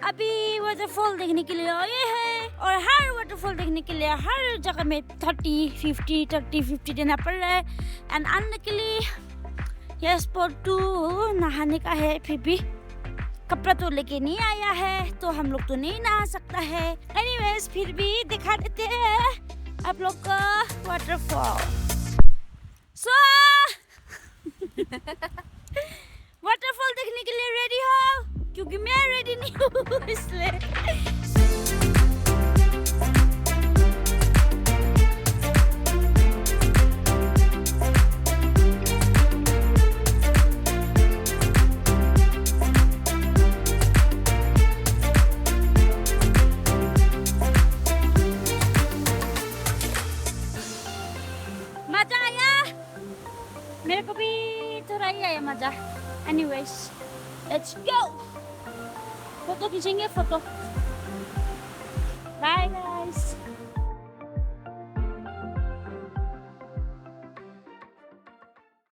अभी वाटरफॉल देखने के लिए आए हैं और हर वाटरफॉल देखने के लिए हर जगह में 30-50 देना पड़ रहा है एंड आने के लिए यह स्पॉट टू नहाने का है फिर भी कपड़ा तो लेके नहीं आया है तो हम लोग तो नहीं नहा सकता है एनीवेज फिर भी दिखा देते हैं आप लोग का वाटरफॉल सो वाटरफॉल देखने के लिए रेडी हो क्योंकि मैं रेडी नहीं हूँ इसलिए मजा आया मेरे को भी थोड़ा ही आया मजा एनीवेज लेट्स गो फोटो खींचेंगे फोटो बाय